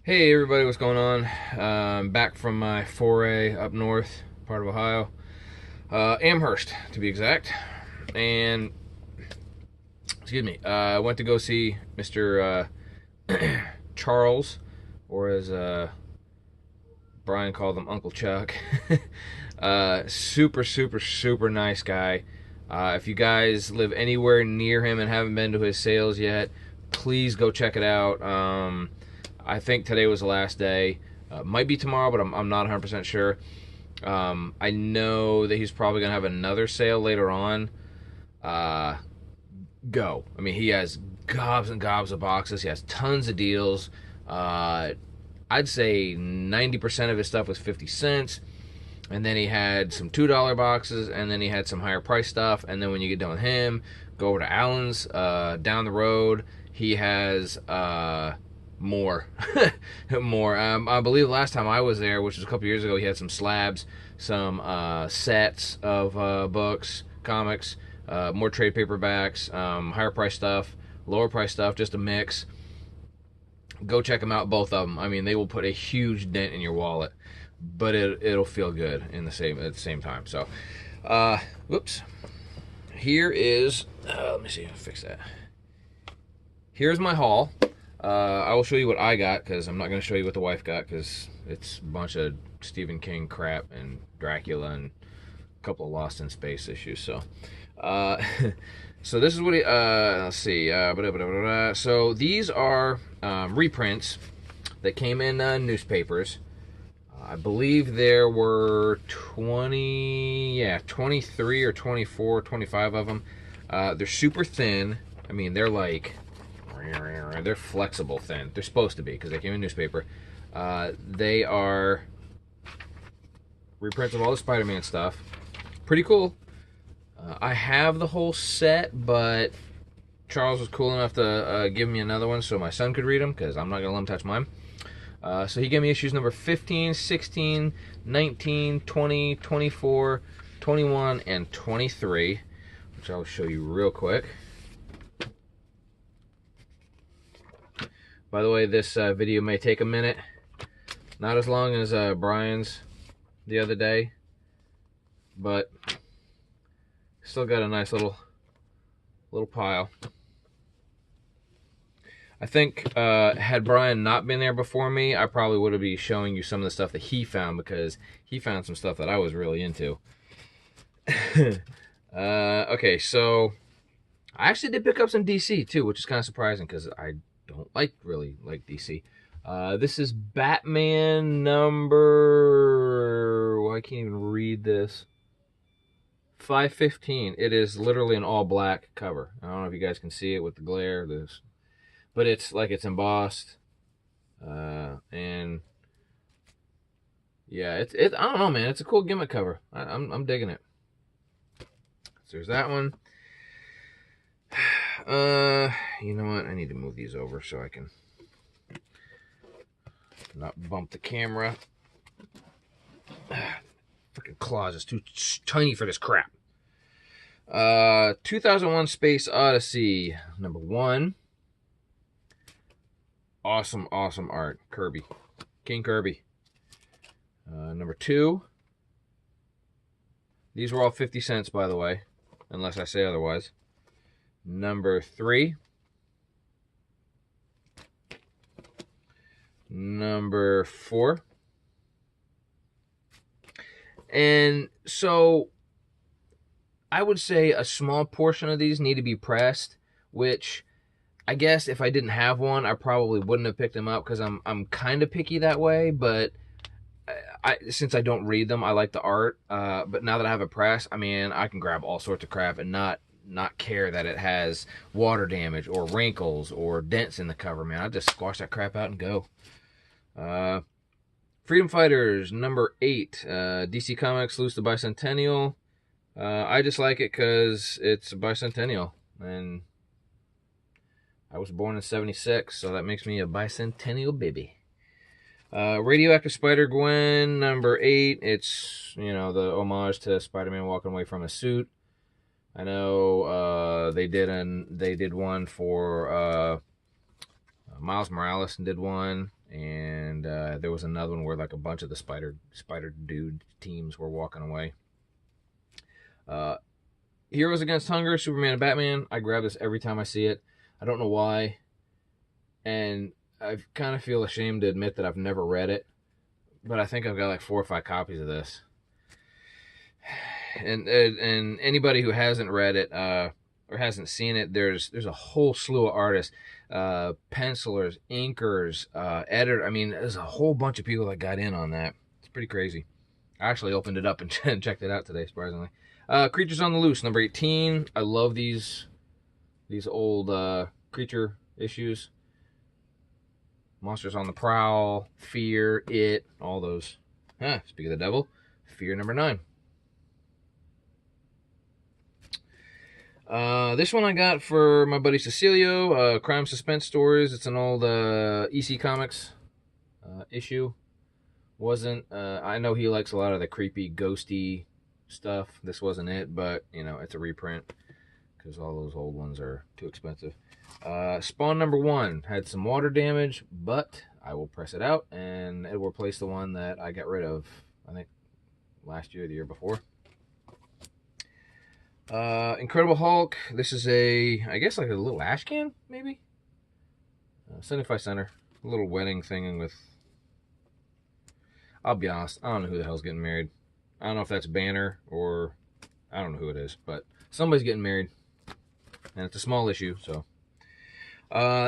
Hey everybody, what's going on? Back from my foray up north, part of Ohio, Amhurst to be exact. And excuse me, I went to go see Mr. Charles, or as Brian called him, Uncle Chuck. Super, super, super nice guy. If you guys live anywhere near him and haven't been to his sales yet, please go check it out. I think today was the last day. Might be tomorrow, but I'm not 100% sure. I know that he's probably going to have another sale later on. Uh, Go. I mean, he has gobs and gobs of boxes. He has tons of deals. I'd say 90% of his stuff was 50 cents. And then he had some $2 boxes, and then he had some higher price stuff. And then when you get done with him, go over to Allen's down the road. He has more. More. I believe the last time I was there, which was a couple years ago, he had some slabs, some sets of books, comics, more trade paperbacks, higher price stuff, lower price stuff, just a mix. Go check them out, both of them. I mean, they will put a huge dent in your wallet, but it'll feel good in the same at the same time. So, whoops. Here is let me see, fix that. Here's my haul. I will show you what I got because I'm not going to show you what the wife got because it's a bunch of Stephen King crap and Dracula and a couple of Lost in Space issues. So, so this is what he. Let's see. So these are reprints that came in newspapers. I believe there were 23 or 24, 25 of them. They're super thin. I mean, they're like, they're flexible thin. They're supposed to be because they came in newspaper. They are reprints of all the Spider-Man stuff. Pretty cool. I have the whole set, but Charles was cool enough to give me another one so my son could read them because I'm not going to let him touch mine. So he gave me issues number 15, 16, 19, 20, 24, 21, and 23, which I'll show you real quick. By the way, this video may take a minute. Not as long as Brian's the other day, but still got a nice little pile. I think had Brian not been there before me, I probably would be showing you some of the stuff that he found because he found some stuff that I was really into. Okay, so I actually did pick up some DC too, which is kind of surprising because I don't really like DC. This is Batman number... Well, I can't even read this. 515. It is literally an all black cover. I don't know if you guys can see it with the glare. But it's like it's embossed. And yeah, it's I don't know, man. It's a cool gimmick cover. I'm digging it. So there's that one. You know what? I need to move these over so I can not bump the camera. Freaking claws is too tiny for this crap. 2001 Space Odyssey number 1. Awesome art. Kirby. King Kirby. Number 2. These were all 50 cents, by the way, unless I say otherwise. Number 3. Number 4. And so I would say a small portion of these need to be pressed, which I guess if I didn't have one, I probably wouldn't have picked them up because I'm kind of picky that way. But since I don't read them, I like the art. But now that I have a press, I mean, I can grab all sorts of crap and not care that it has water damage or wrinkles or dents in the cover, man. I just squash that crap out and go. Freedom Fighters number 8. DC Comics lose the bicentennial. I just like it because it's a bicentennial, and I was born in 76, so that makes me a bicentennial baby. Radioactive Spider-Gwen number 8. It's, you know, the homage to Spider-Man walking away from a suit. I know they did one for Miles Morales and did one, and and there was another one where like a bunch of the Spider Dude teams were walking away. Heroes Against Hunger, Superman and Batman. I grab this every time I see it. I don't know why, and I kind of feel ashamed to admit that I've never read it, but I think I've got like 4 or 5 copies of this. And anybody who hasn't read it or hasn't seen it, there's a whole slew of artists, pencilers, inkers, editor. I mean, there's a whole bunch of people that got in on that. It's pretty crazy. I actually opened it up and checked it out today, surprisingly. Creatures on the Loose, number 18. I love these old creature issues. Monsters on the Prowl, Fear, It, all those. Speak of the devil, Fear number 9. This one I got for my buddy Cecilio, Crime Suspense Stories. It's an old EC Comics issue. I know he likes a lot of the creepy, ghosty stuff. This wasn't it, but, you know, it's a reprint because all those old ones are too expensive. Spawn number 1 had some water damage, but I will press it out, and it will replace the one that I got rid of, I think, last year or the year before. Incredible Hulk. This is I guess like a little ash can, maybe? 75 center. A little wedding thing with... I'll be honest, I don't know who the hell's getting married. I don't know if that's Banner or... I don't know who it is, but somebody's getting married. And it's a small issue, so...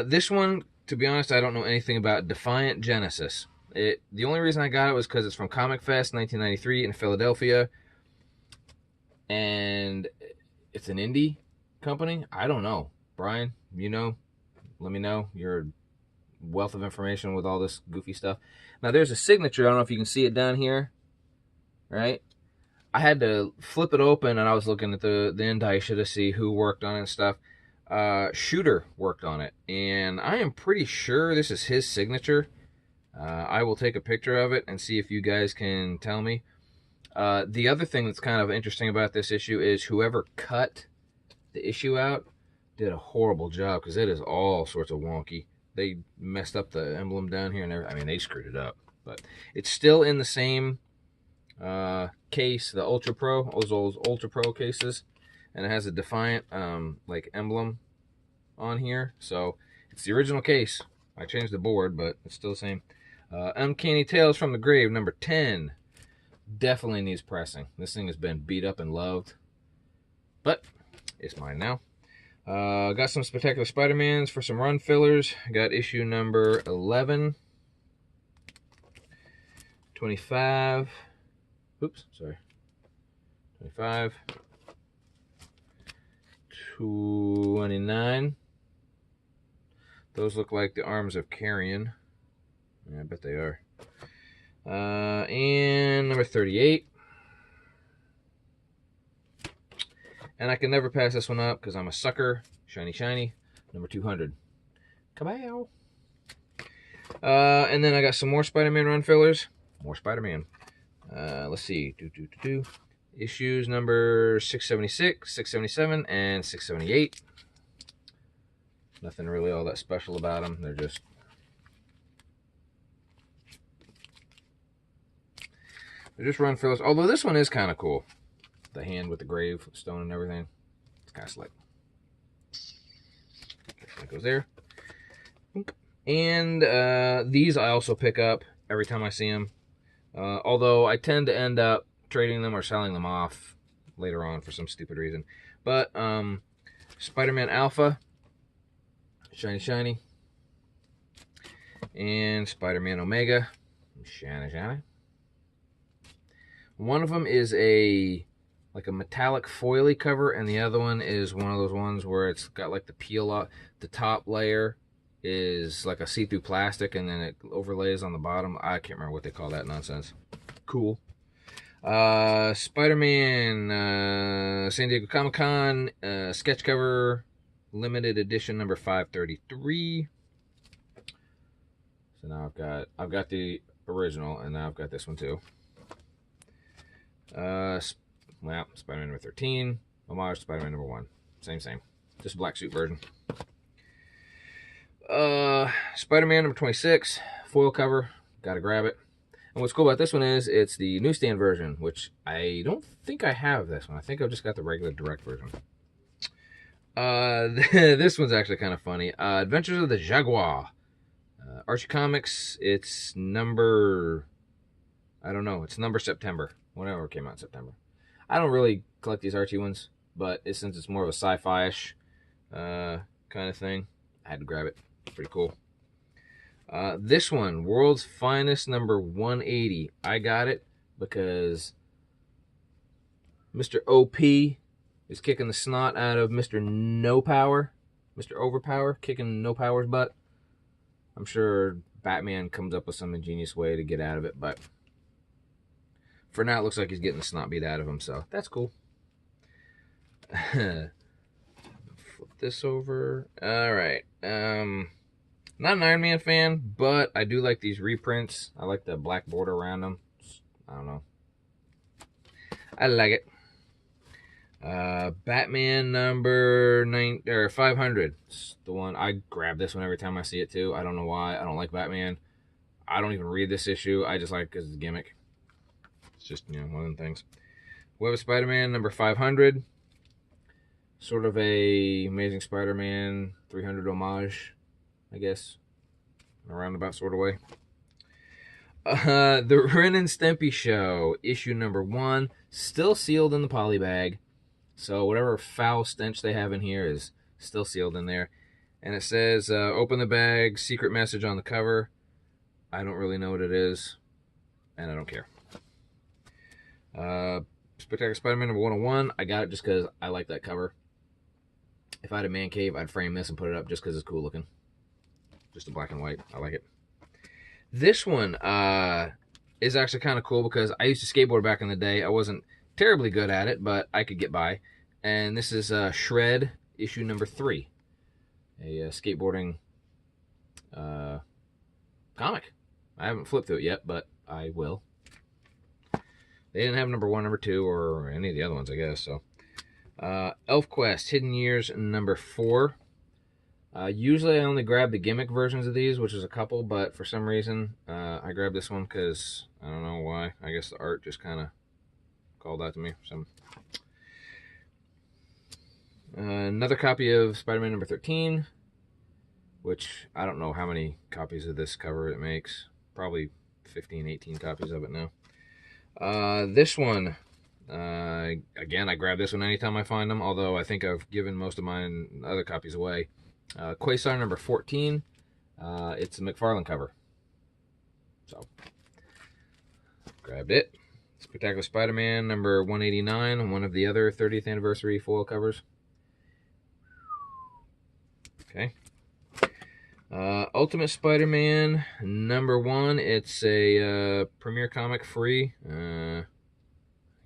this one, to be honest, I don't know anything about. Defiant Genesis. The only reason I got it was because it's from Comic Fest 1993 in Philadelphia. And it's an indie company. I don't know. Brian, you know, let me know. You're a wealth of information with all this goofy stuff. Now, there's a signature. I don't know if you can see it down here. Right? I had to flip it open, and I was looking at the indicia to see who worked on it and stuff. Shooter worked on it, and I am pretty sure this is his signature. I will take a picture of it and see if you guys can tell me. The other thing that's kind of interesting about this issue is whoever cut the issue out did a horrible job, because it is all sorts of wonky. They messed up the emblem down here and everything. I mean, they screwed it up, but it's still in the same case, the Ultra Pro, those old Ultra Pro cases, and it has a Defiant like emblem on here. So it's the original case. I changed the board, but it's still the same. Uncanny Tales from the Grave, number 10. Definitely needs pressing. This thing has been beat up and loved, but it's mine now. Got some Spectacular Spider-Mans for some run fillers. Got issue number 11, 25. Oops, sorry. 25, 29. Those look like the arms of Carrion. Yeah, I bet they are. And number 38. And I can never pass this one up because I'm a sucker. Shiny, shiny. Number 200. Kabow! And then I got some more Spider-Man run fillers. More Spider-Man. Let's see. Issues number 676, 677, and 678. Nothing really all that special about them. They're just... run fillers. Although this one is kind of cool. The hand with the grave stone and everything. It's kind of slick. That goes there. And these I also pick up every time I see them. Although I tend to end up trading them or selling them off later on for some stupid reason. But Spider-Man Alpha. Shiny, shiny. And Spider-Man Omega. Shiny, shiny. One of them is like a metallic foily cover, and the other one is one of those ones where it's got like the peel off. The top layer is like a see-through plastic, and then it overlays on the bottom. I can't remember what they call that nonsense. Cool. Spider-Man San Diego Comic-Con sketch cover, limited edition number 533. So now I've got the original, and now I've got this one too. Well, Spider-Man number 13, homage Spider-Man number 1. Same. Just black suit version. Spider-Man number 26, foil cover. Gotta grab it. And what's cool about this one is it's the newsstand version, which I don't think I have this one. I think I've just got the regular direct version. This one's actually kind of funny. Adventures of the Jaguar. Archie Comics, it's number... I don't know. It's number September. Whenever it came out in September. I don't really collect these Archie ones, but since it's more of a sci-fi-ish kind of thing, I had to grab it. Pretty cool. This one, World's Finest number 180. I got it because Mr. OP is kicking the snot out of Mr. No Power. Mr. Overpower, kicking No Power's butt. I'm sure Batman comes up with some ingenious way to get out of it, but for now it looks like he's getting the snot beat out of him, so that's cool. Flip this over. Alright. Not an Iron Man fan, but I do like these reprints. I like the black border around them. I don't know. I like it. Batman number 500. It's the one. I grab this one every time I see it too. I don't know why. I don't like Batman. I don't even read this issue. I just like it because it's a gimmick. It's just, you know, one of them things. Web of Spider-Man number 500. Sort of a Amazing Spider-Man 300 homage, I guess, in a roundabout sort of way. The Ren and Stimpy Show, issue number 1, still sealed in the poly bag. So whatever foul stench they have in here is still sealed in there. And it says, open the bag, secret message on the cover. I don't really know what it is, and I don't care. Spectacular Spider-Man number 101. I got it just because I like that cover. If I had a man cave, I'd frame this and put it up just because it's cool looking. Just a black and white. I like it. This one is actually kind of cool because I used to skateboard back in the day. I wasn't terribly good at it, but I could get by. And this is Shred, issue number 3. A skateboarding comic. I haven't flipped through it yet, but I will. They didn't have number 1, number 2, or any of the other ones, I guess. So, ElfQuest, Hidden Years, number 4. Usually I only grab the gimmick versions of these, which is a couple, but for some reason I grabbed this one because I don't know why. I guess the art just kind of called out to me. Another copy of Spider-Man number 13, which I don't know how many copies of this cover it makes. Probably 15, 18 copies of it now. This one, again, I grab this one anytime I find them, although I think I've given most of mine other copies away. Quasar number 14. It's a McFarlane cover. So, grabbed it. Spectacular Spider-Man number 189, one of the other 30th anniversary foil covers. Okay. Ultimate Spider-Man number 1. It's a premiere comic free. I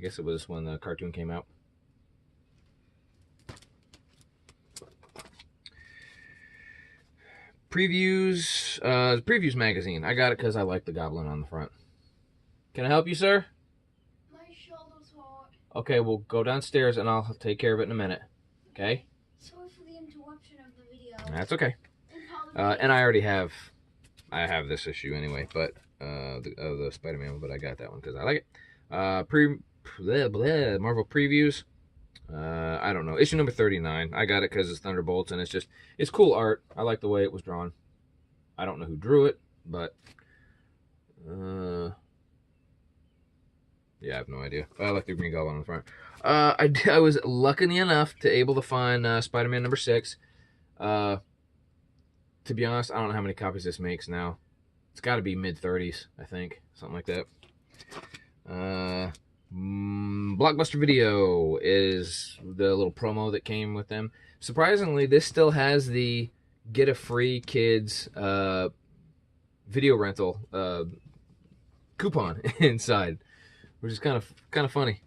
guess it was when the cartoon came out. Previews, Previews magazine. I got it because I like the goblin on the front. Can I help you, sir? My shoulder's hot. Okay, we'll go downstairs and I'll take care of it in a minute. Okay? Sorry for the interruption of the video. That's okay. And I already have, this issue anyway, but the Spider-Man, but I got that one because I like it. Marvel previews. I don't know. Issue number 39. I got it because it's Thunderbolts, and it's cool art. I like the way it was drawn. I don't know who drew it, but yeah, I have no idea. I like the Green Goblin on the front. I was lucky enough to able to find Spider-Man number 6. To be honest, I don't know how many copies this makes now. It's got to be mid-30s, I think. Something like that. Blockbuster Video is the little promo that came with them. Surprisingly, this still has the get a free kids video rental coupon inside, which is kind of funny.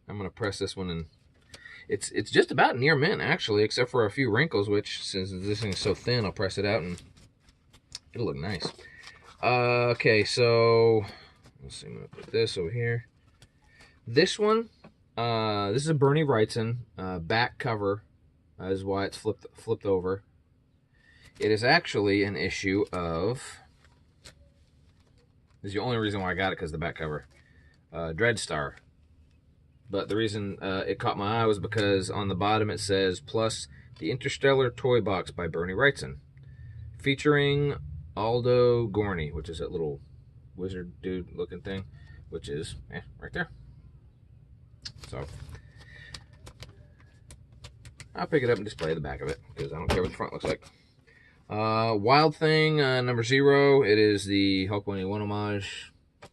I'm gonna press this one, and it's just about near mint actually, except for a few wrinkles. Which, since this thing is so thin, I'll press it out and it'll look nice. Okay, so let's see. I'm gonna put this over here. This one, this is a Bernie Wrightson back cover, is why it's flipped over. It is actually an issue of This is the only reason why I got it, because of the back cover. Dreadstar. But the reason it caught my eye was because on the bottom it says, plus the Interstellar Toy Box by Bernie Wrightson, featuring Aldo Gorney, which is that little wizard dude looking thing, which is right there. So I'll pick it up and display the back of it, because I don't care what the front looks like. Wild Thing, number 0. It is the Hulk 181 homage.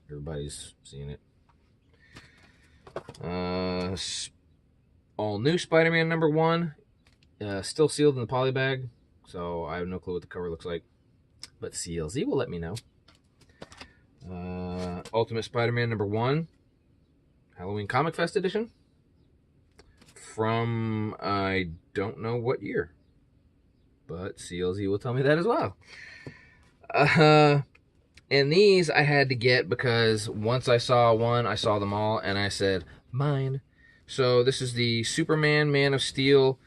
Everybody's seen it. All new Spider-Man number 1. Still sealed in the poly bag, so I have no clue what the cover looks like. But CLZ will let me know. Ultimate Spider-Man number 1. Halloween Comic Fest edition. From I don't know what year, but CLZ will tell me that as well. And these I had to get because once I saw one, I saw them all, and I said, mine. So this is the Superman Man of Steel.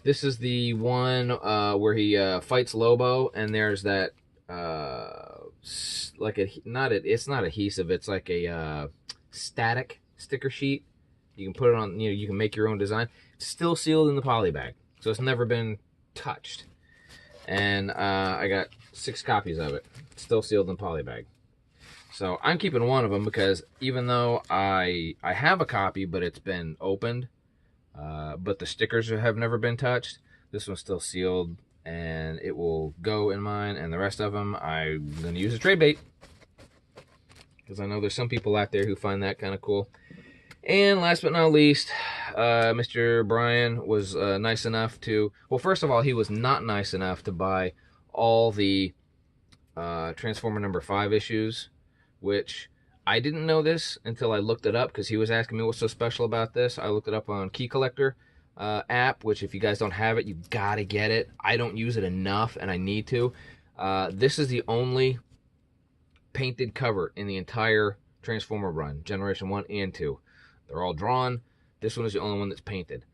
This is the one where he fights Lobo, and there's that like it's not adhesive, it's like a static sticker sheet. You can put it on, you can make your own design. It's still sealed in the poly bag, so it's never been touched. And I got 6 copies of it. It's still sealed in the poly bag. So I'm keeping one of them because even though I have a copy, but it's been opened, but the stickers have never been touched, this one's still sealed, and it will go in mine, and the rest of them I'm going to use as trade bait, because I know there's some people out there who find that kind of cool. And last but not least, Mr. Brian was nice enough to... Well, first of all, he was not nice enough to buy all the Transformer number 5 issues, which I didn't know this until I looked it up, because he was asking me what's so special about this. I looked it up on Key Collector app, which if you guys don't have it, you gotta get it. I don't use it enough, and I need to. This is the only painted cover in the entire Transformer run, Generation 1 and 2. They're all drawn. This one is the only one that's painted.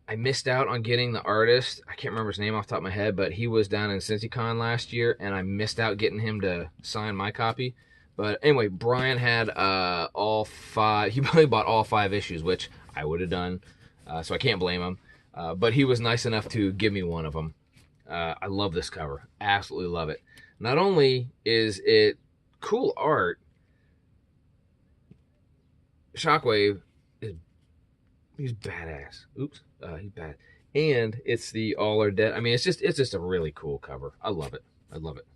I missed out on getting the artist. I can't remember his name off the top of my head, but he was down in CincyCon last year, and I missed out getting him to sign my copy. But anyway, Brian had all 5. He probably bought all 5 issues, which I would have done, so I can't blame him. But he was nice enough to give me one of them. I love this cover. Absolutely love it. Not only is it cool art, Shockwave he's badass. Oops, he's bad. And it's the All Are Dead. I mean, it's just a really cool cover. I love it. I love it.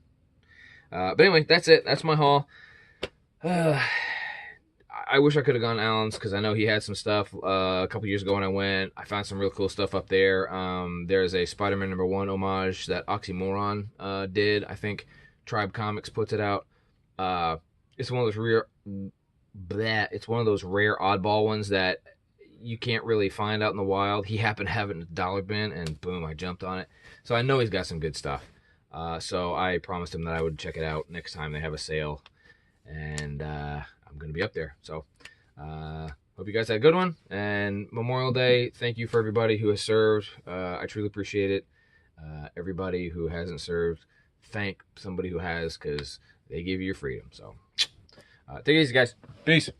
But anyway, that's it. That's my haul. I wish I could have gone to Allen's, because I know he had some stuff a couple years ago when I went. I found some real cool stuff up there. There's a Spider-Man number 1 homage that Oxymoron did. I think Tribe Comics puts it out. It's one of those it's one of those rare oddball ones that you can't really find out in the wild. He happened to have it in a dollar bin, and boom, I jumped on it. So I know he's got some good stuff. So I promised him that I would check it out next time they have a sale, and I'm going to be up there. So hope you guys had a good one, and Memorial Day, thank you for everybody who has served. I truly appreciate it. Everybody who hasn't served, thank somebody who has, because they give you your freedom. So take it easy, guys. Peace.